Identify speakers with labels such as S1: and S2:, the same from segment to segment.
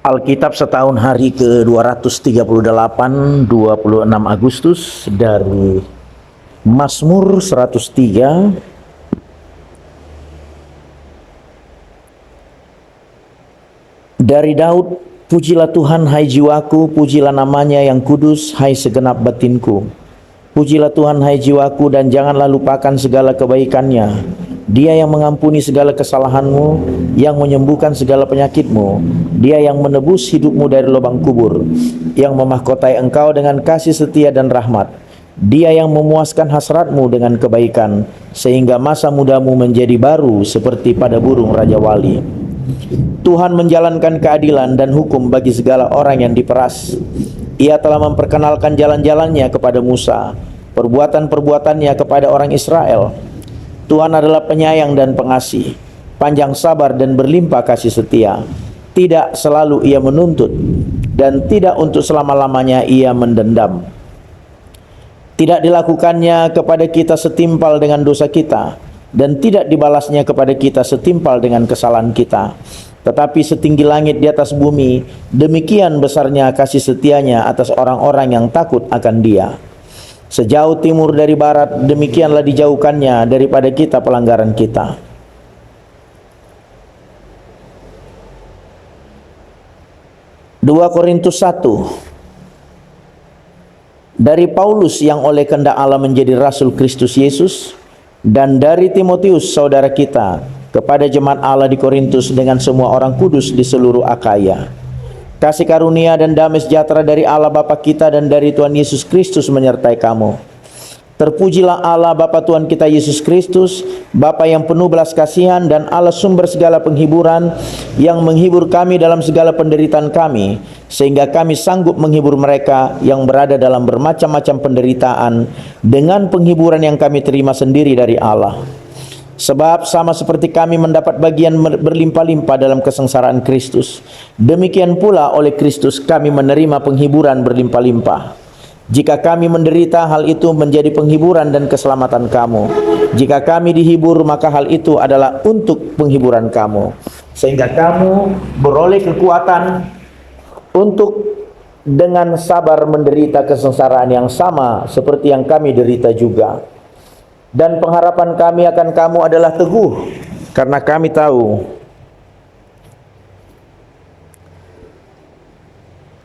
S1: Alkitab setahun hari ke-238, 26 Agustus dari Mazmur 103. Dari Daud, pujilah Tuhan hai jiwaku, pujilah namanya yang kudus hai segenap batinku. Pujilah Tuhan hai jiwaku dan janganlah lupakan segala kebaikannya. Dia yang mengampuni segala kesalahanmu, yang menyembuhkan segala penyakitmu. Dia yang menebus hidupmu dari lubang kubur, yang memahkotai engkau dengan kasih setia dan rahmat. Dia yang memuaskan hasratmu dengan kebaikan, sehingga masa mudamu menjadi baru seperti pada burung Raja Wali. Tuhan menjalankan keadilan dan hukum bagi segala orang yang diperas. Ia telah memperkenalkan jalan-jalannya kepada Musa, perbuatan-perbuatannya kepada orang Israel. Tuhan adalah penyayang dan pengasih, panjang sabar dan berlimpah kasih setia. Tidak selalu ia menuntut, dan tidak untuk selama-lamanya ia mendendam. Tidak dilakukannya kepada kita setimpal dengan dosa kita, dan tidak dibalasnya kepada kita setimpal dengan kesalahan kita. Tetapi setinggi langit di atas bumi, demikian besarnya kasih setianya atas orang-orang yang takut akan Dia. Sejauh timur dari barat, demikianlah dijauhkannya daripada kita pelanggaran kita. Dua Korintus 1. Dari Paulus yang oleh kehendak Allah menjadi rasul Kristus Yesus, dan dari Timotius saudara kita, kepada jemaat Allah di Korintus dengan semua orang kudus di seluruh Akaya. Kasih karunia dan damai sejahtera dari Allah Bapa kita dan dari Tuhan Yesus Kristus menyertai kamu. Terpujilah Allah Bapa Tuhan kita Yesus Kristus, Bapa yang penuh belas kasihan dan Allah sumber segala penghiburan, yang menghibur kami dalam segala penderitaan kami, sehingga kami sanggup menghibur mereka yang berada dalam bermacam-macam penderitaan dengan penghiburan yang kami terima sendiri dari Allah. Sebab sama seperti kami mendapat bagian berlimpah-limpah dalam kesengsaraan Kristus, demikian pula oleh Kristus kami menerima penghiburan berlimpah-limpah. Jika kami menderita, hal itu menjadi penghiburan dan keselamatan kamu. Jika kami dihibur, maka hal itu adalah untuk penghiburan kamu, sehingga kamu beroleh kekuatan untuk dengan sabar menderita kesengsaraan yang sama seperti yang kami derita juga. Dan pengharapan kami akan kamu adalah teguh, karena kami tahu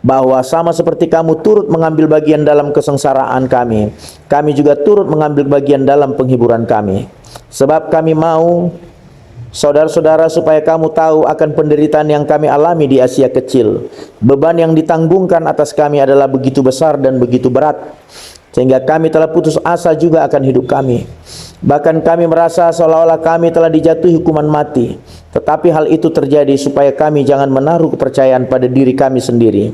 S1: bahwa sama seperti kamu turut mengambil bagian dalam kesengsaraan kami, kami juga turut mengambil bagian dalam penghiburan kami. Sebab kami mau, saudara-saudara, supaya kamu tahu akan penderitaan yang kami alami di Asia Kecil. Beban yang ditanggungkan atas kami adalah begitu besar dan begitu berat, sehingga kami telah putus asa juga akan hidup kami. Bahkan kami merasa seolah-olah kami telah dijatuhi hukuman mati. Tetapi hal itu terjadi supaya kami jangan menaruh kepercayaan pada diri kami sendiri,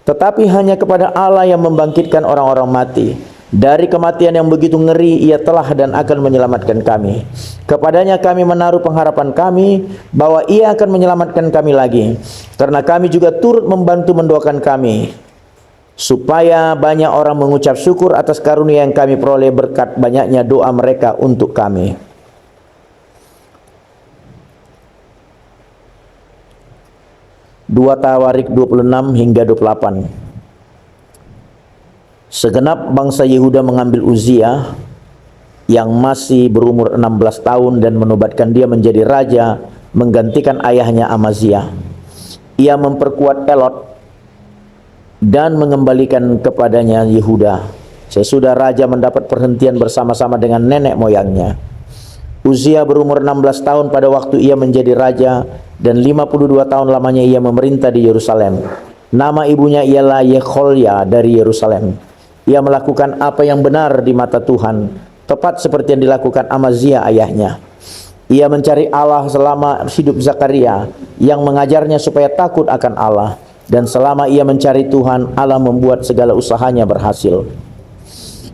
S1: tetapi hanya kepada Allah yang membangkitkan orang-orang mati. Dari kematian yang begitu ngeri, Ia telah dan akan menyelamatkan kami. Kepadanya kami menaruh pengharapan kami bahwa Ia akan menyelamatkan kami lagi, karena kami juga turut membantu mendoakan kami, supaya banyak orang mengucap syukur atas karunia yang kami peroleh berkat banyaknya doa mereka untuk kami. Dua Tawarik 26 hingga 28. Segenap bangsa Yehuda mengambil Uzia yang masih berumur 16 tahun dan menobatkan dia menjadi raja menggantikan ayahnya Amazia. Ia memperkuat Elot dan mengembalikan kepadanya Yehuda sesudah raja mendapat perhentian bersama-sama dengan nenek moyangnya. Uzia berumur 16 tahun pada waktu ia menjadi raja, dan 52 tahun lamanya ia memerintah di Yerusalem. Nama ibunya ialah Yecholya dari Yerusalem. Ia melakukan apa yang benar di mata Tuhan, tepat seperti yang dilakukan Amazia ayahnya. Ia mencari Allah selama hidup Zakaria, yang mengajarnya supaya takut akan Allah. Dan selama ia mencari Tuhan, Allah membuat segala usahanya berhasil.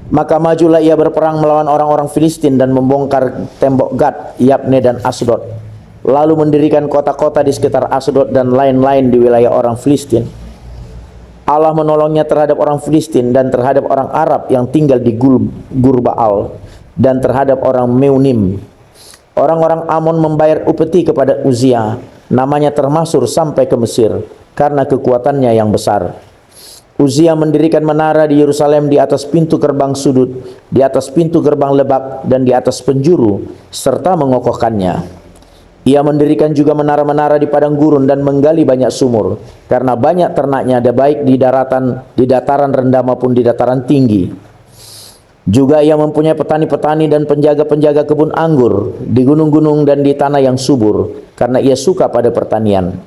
S1: Maka majulah ia berperang melawan orang-orang Filistin dan membongkar tembok Gad, Yabne dan Asdod, lalu mendirikan kota-kota di sekitar Asdod dan lain-lain di wilayah orang Filistin. Allah menolongnya terhadap orang Filistin dan terhadap orang Arab yang tinggal di Gurbaal dan terhadap orang Meunim. Orang-orang Amon membayar upeti kepada Uzia, namanya termasuk sampai ke Mesir, karena kekuatannya yang besar. Uzia mendirikan menara di Yerusalem di atas pintu gerbang sudut, di atas pintu gerbang lebak, dan di atas penjuru, serta mengokohkannya. Ia mendirikan juga menara-menara di padang gurun dan menggali banyak sumur, karena banyak ternaknya ada baik di dataran rendah maupun di dataran tinggi. Juga ia mempunyai petani-petani dan penjaga-penjaga kebun anggur di gunung-gunung dan di tanah yang subur, karena ia suka pada pertanian.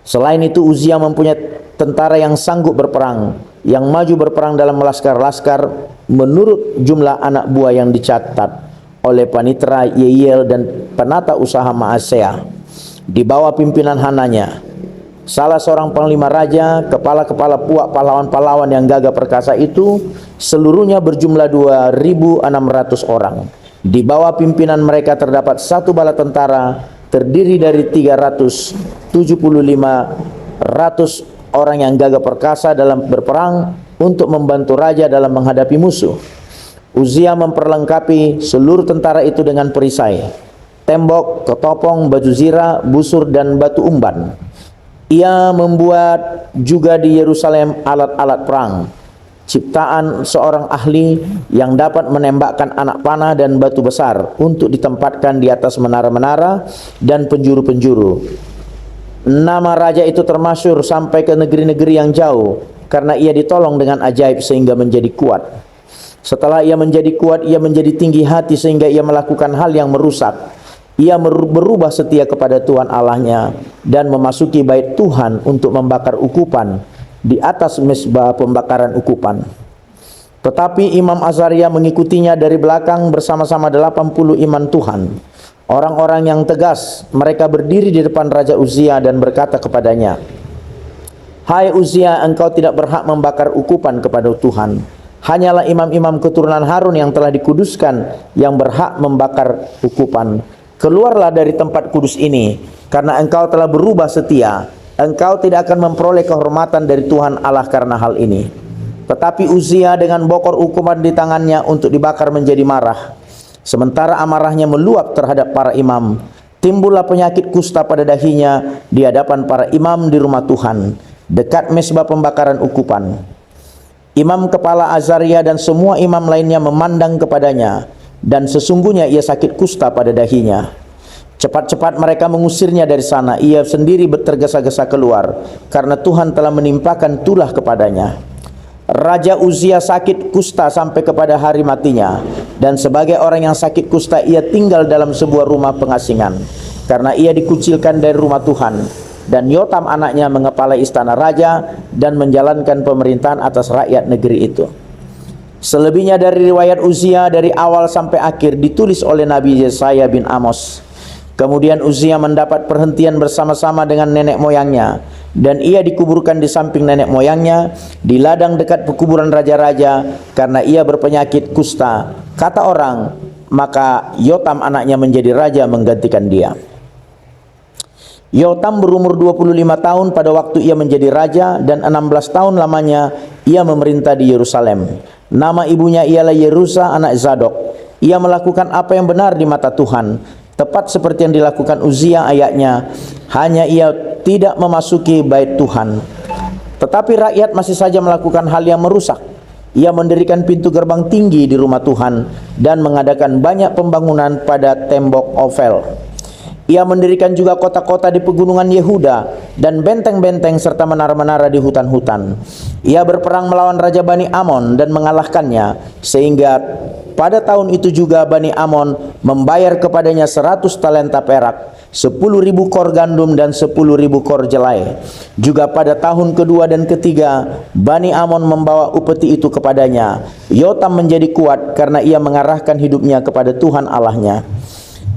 S1: Selain itu, Uzia mempunyai tentara yang sanggup berperang, yang maju berperang dalam laskar-laskar menurut jumlah anak buah yang dicatat oleh Panitra Yeiel dan penata usaha Maaseah di bawah pimpinan Hananya, salah seorang panglima raja. Kepala-kepala puak pahlawan-pahlawan yang gagah perkasa itu seluruhnya berjumlah 2.600 orang. Di bawah pimpinan mereka terdapat satu bala tentara terdiri dari 375 orang yang gagah perkasa dalam berperang untuk membantu raja dalam menghadapi musuh. Uzia memperlengkapi seluruh tentara itu dengan perisai, tembok, ketopong, baju zirah, busur, dan batu umban. Ia membuat juga di Yerusalem alat-alat perang, ciptaan seorang ahli yang dapat menembakkan anak panah dan batu besar untuk ditempatkan di atas menara-menara dan penjuru-penjuru. Nama raja itu termasyhur sampai ke negeri-negeri yang jauh, karena ia ditolong dengan ajaib sehingga menjadi kuat. Setelah ia menjadi kuat, ia menjadi tinggi hati sehingga ia melakukan hal yang merusak. Ia berubah setia kepada Tuhan Allahnya dan memasuki bait Tuhan untuk membakar ukupan di atas mezbah pembakaran ukupan. Tetapi Imam Azaria mengikutinya dari belakang bersama-sama 80 iman Tuhan, orang-orang yang tegas. Mereka berdiri di depan Raja Uzia dan berkata kepadanya, "Hai Uzia, engkau tidak berhak membakar ukupan kepada Tuhan. Hanyalah imam-imam keturunan Harun yang telah dikuduskan yang berhak membakar ukupan. Keluarlah dari tempat kudus ini, karena engkau telah berubah setia. Engkau tidak akan memperoleh kehormatan dari Tuhan Allah karena hal ini." Tetapi Uzia dengan bokor ukupan di tangannya untuk dibakar menjadi marah. Sementara amarahnya meluap terhadap para imam, timbullah penyakit kusta pada dahinya di hadapan para imam di rumah Tuhan, dekat mezbah pembakaran ukupan. Imam kepala Azaria dan semua imam lainnya memandang kepadanya, dan sesungguhnya ia sakit kusta pada dahinya. Cepat-cepat mereka mengusirnya dari sana. Ia sendiri tergesa-gesa keluar, karena Tuhan telah menimpakan tulah kepadanya. Raja Uzia sakit kusta sampai kepada hari matinya, dan sebagai orang yang sakit kusta ia tinggal dalam sebuah rumah pengasingan, karena ia dikucilkan dari rumah Tuhan. Dan Yotam anaknya mengepalai istana raja dan menjalankan pemerintahan atas rakyat negeri itu. Selebihnya dari riwayat Uzia dari awal sampai akhir ditulis oleh Nabi Yesaya bin Amos. Kemudian Uzia mendapat perhentian bersama-sama dengan nenek moyangnya, dan ia dikuburkan di samping nenek moyangnya di ladang dekat pekuburan raja-raja, karena ia berpenyakit kusta. Kata orang, maka Yotam anaknya menjadi raja menggantikan dia. Yotam berumur 25 tahun pada waktu ia menjadi raja, dan 16 tahun lamanya ia memerintah di Yerusalem. Nama ibunya ialah Yerusa anak Zadok. Ia melakukan apa yang benar di mata Tuhan, tepat seperti yang dilakukan Uzia ayahnya, hanya ia tidak memasuki bait Tuhan. Tetapi rakyat masih saja melakukan hal yang merusak. Ia mendirikan pintu gerbang tinggi di rumah Tuhan dan mengadakan banyak pembangunan pada tembok Ofel. Ia mendirikan juga kota-kota di pegunungan Yehuda dan benteng-benteng serta menara-menara di hutan-hutan. Ia berperang melawan Raja Bani Amon dan mengalahkannya, sehingga pada tahun itu juga Bani Amon membayar kepadanya 100 talenta perak, 10.000 kor gandum dan 10.000 kor jelai. Juga pada tahun kedua dan ketiga Bani Amon membawa upeti itu kepadanya. Yotam menjadi kuat karena ia mengarahkan hidupnya kepada Tuhan Allahnya.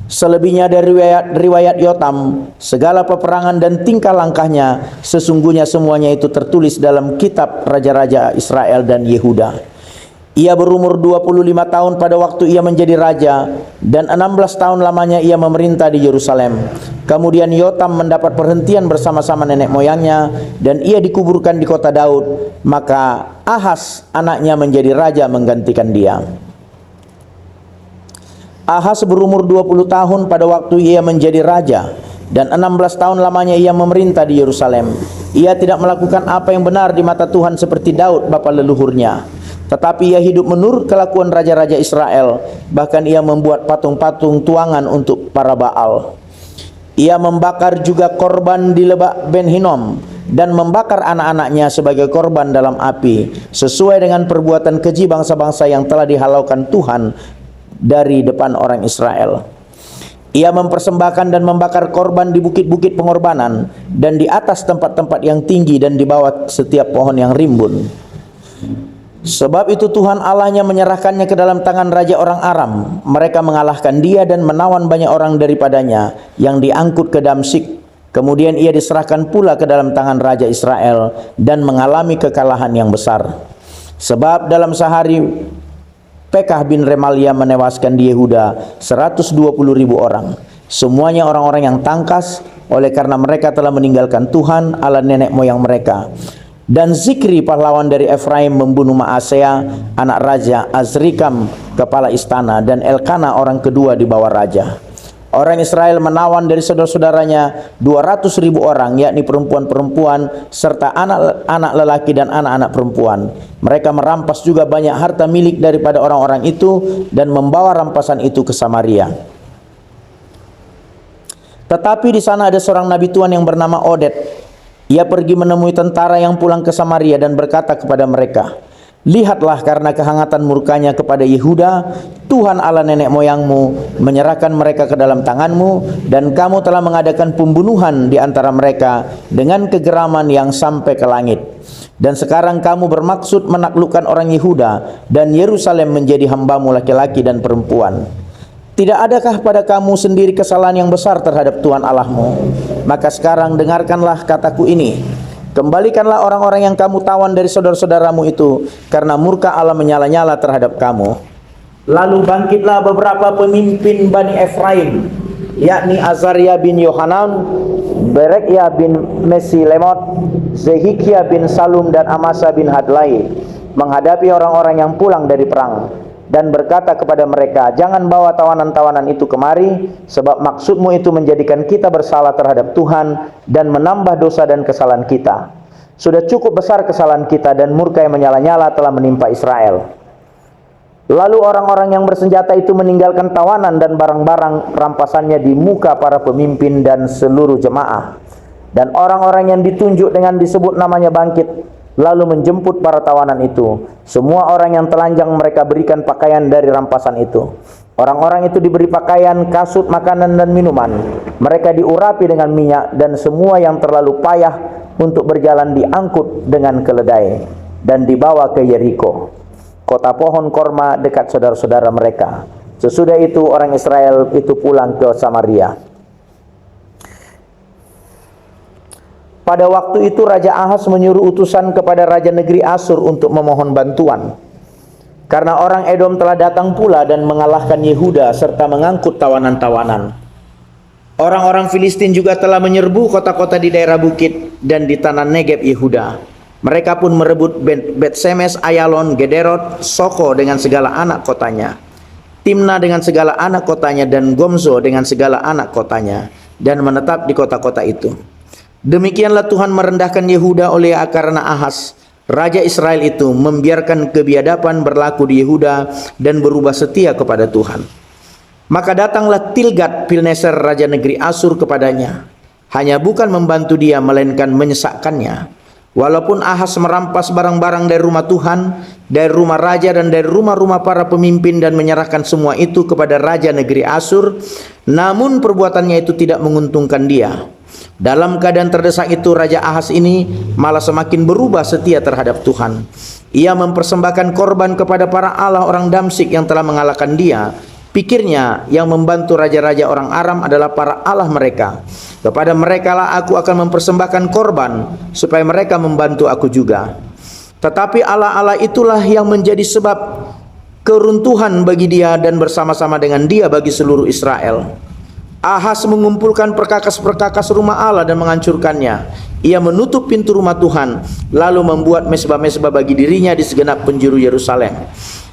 S1: Selebihnya dari riwayat Yotam, segala peperangan dan tingkah langkahnya, sesungguhnya semuanya itu tertulis dalam kitab Raja-Raja Israel dan Yehuda. Ia berumur 25 tahun pada waktu ia menjadi raja, dan 16 tahun lamanya ia memerintah di Yerusalem. Kemudian Yotam mendapat perhentian bersama-sama nenek moyangnya, dan ia dikuburkan di kota Daud. Maka Ahaz anaknya menjadi raja menggantikan dia. Ahaz berumur 20 tahun pada waktu ia menjadi raja. dan 16 tahun lamanya ia memerintah di Yerusalem. Ia tidak melakukan apa yang benar di mata Tuhan seperti Daud bapa leluhurnya, tetapi ia hidup menurut kelakuan raja-raja Israel. Bahkan ia membuat patung-patung tuangan untuk para Baal. Ia membakar juga korban di Lebak Ben Hinnom dan membakar anak-anaknya sebagai korban dalam api, sesuai dengan perbuatan keji bangsa-bangsa yang telah dihalaukan Tuhan dari depan orang Israel. Ia mempersembahkan dan membakar korban di bukit-bukit pengorbanan dan di atas tempat-tempat yang tinggi dan di bawah setiap pohon yang rimbun. Sebab itu Tuhan Allahnya menyerahkannya ke dalam tangan raja orang Aram. Mereka mengalahkan dia dan menawan banyak orang daripadanya yang diangkut ke Damsyik. Kemudian ia diserahkan pula ke dalam tangan raja Israel dan mengalami kekalahan yang besar. Sebab dalam sehari Pekah bin Remalia menewaskan di Yehuda 120.000 orang. Semuanya orang-orang yang tangkas, oleh karena mereka telah meninggalkan Tuhan Allah nenek moyang mereka. Dan Zikri pahlawan dari Efraim membunuh Maasea anak raja, Azrikam kepala istana, dan Elkana orang kedua di bawah raja. Orang Israel menawan dari saudara-saudaranya 200.000 orang, yakni perempuan-perempuan serta anak-anak lelaki dan anak-anak perempuan. Mereka merampas juga banyak harta milik daripada orang-orang itu dan membawa rampasan itu ke Samaria. Tetapi di sana ada seorang nabi Tuhan yang bernama Odet. Ia pergi menemui tentara yang pulang ke Samaria dan berkata kepada mereka, "Lihatlah, karena kehangatan murkanya kepada Yehuda, Tuhan Allah nenek moyangmu menyerahkan mereka ke dalam tanganmu, dan kamu telah mengadakan pembunuhan di antara mereka dengan kegeraman yang sampai ke langit. Dan sekarang kamu bermaksud menaklukkan orang Yehuda dan Yerusalem menjadi hambamu laki-laki dan perempuan. Tidak adakah pada kamu sendiri kesalahan yang besar terhadap Tuhan Allahmu? Maka sekarang dengarkanlah kataku ini. Kembalikanlah orang-orang yang kamu tawan dari saudara-saudaramu itu, karena murka Allah menyala-nyala terhadap kamu." Lalu bangkitlah beberapa pemimpin Bani Efraim, yakni Azaria bin Yohanan, Berekia bin Mesilemot, Zehikia bin Salum, dan Amasa bin Hadlai, menghadapi orang-orang yang pulang dari perang, dan berkata kepada mereka, "Jangan bawa tawanan-tawanan itu kemari, sebab maksudmu itu menjadikan kita bersalah terhadap Tuhan dan menambah dosa dan kesalahan kita. Sudah cukup besar kesalahan kita, dan murka yang menyala-nyala telah menimpa Israel." Lalu orang-orang yang bersenjata itu meninggalkan tawanan dan barang-barang rampasannya di muka para pemimpin dan seluruh jemaah. Dan orang-orang yang ditunjuk dengan disebut namanya bangkit, lalu menjemput para tawanan itu. Semua orang yang telanjang mereka berikan pakaian dari rampasan itu. Orang-orang itu diberi pakaian, kasut, makanan, dan minuman. Mereka diurapi dengan minyak, dan semua yang terlalu payah untuk berjalan diangkut dengan keledai dan dibawa ke Yeriko, kota pohon korma dekat saudara-saudara mereka. Sesudah itu orang Israel itu pulang ke Samaria. Pada waktu itu Raja Ahaz menyuruh utusan kepada Raja negeri Asur untuk memohon bantuan, karena orang Edom telah datang pula dan mengalahkan Yehuda serta mengangkut tawanan-tawanan. Orang-orang Filistin juga telah menyerbu kota-kota di daerah bukit dan di tanah Negeb Yehuda. Mereka pun merebut Bet-Semes, Ayalon, Gederot, Soko dengan segala anak kotanya, Timna dengan segala anak kotanya, dan Gomzo dengan segala anak kotanya, dan menetap di kota-kota itu. Demikianlah Tuhan merendahkan Yehuda oleh karena Ahaz, raja Israel itu membiarkan kebiadaban berlaku di Yehuda dan berubah setia kepada Tuhan. Maka datanglah Tilgat-Pilneser raja negeri Asur kepadanya, hanya bukan membantu dia melainkan menyesakkannya. Walaupun Ahaz merampas barang-barang dari rumah Tuhan, dari rumah raja, dan dari rumah-rumah para pemimpin, dan menyerahkan semua itu kepada raja negeri Asur, namun perbuatannya itu tidak menguntungkan dia. Dalam keadaan terdesak itu, Raja Ahaz ini malah semakin berubah setia terhadap Tuhan. Ia mempersembahkan korban kepada para allah orang Damsyik yang telah mengalahkan dia. Pikirnya yang membantu raja-raja orang Aram adalah para allah mereka. Kepada mereka lah aku akan mempersembahkan korban, supaya mereka membantu aku juga. Tetapi allah-allah itulah yang menjadi sebab keruntuhan bagi dia dan bersama-sama dengan dia bagi seluruh Israel. Ahas mengumpulkan perkakas-perkakas rumah Allah dan menghancurkannya. Ia menutup pintu rumah Tuhan, lalu membuat mezbah-mezbah bagi dirinya di segenap penjuru Yerusalem.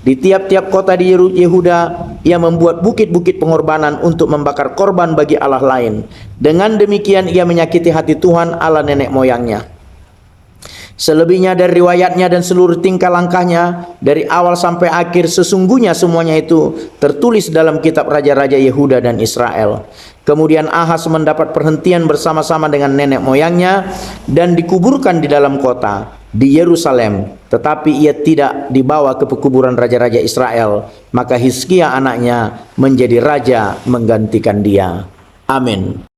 S1: Di tiap-tiap kota di Yehuda, ia membuat bukit-bukit pengorbanan untuk membakar korban bagi Allah lain. Dengan demikian ia menyakiti hati Tuhan Allah nenek moyangnya. Selebihnya dari riwayatnya dan seluruh tingkah langkahnya dari awal sampai akhir, sesungguhnya semuanya itu tertulis dalam kitab raja-raja Yehuda dan Israel. Kemudian Ahaz mendapat perhentian bersama-sama dengan nenek moyangnya dan dikuburkan di dalam kota di Yerusalem, tetapi ia tidak dibawa ke pekuburan raja-raja Israel. Maka Hizkia anaknya menjadi raja menggantikan dia. Amin.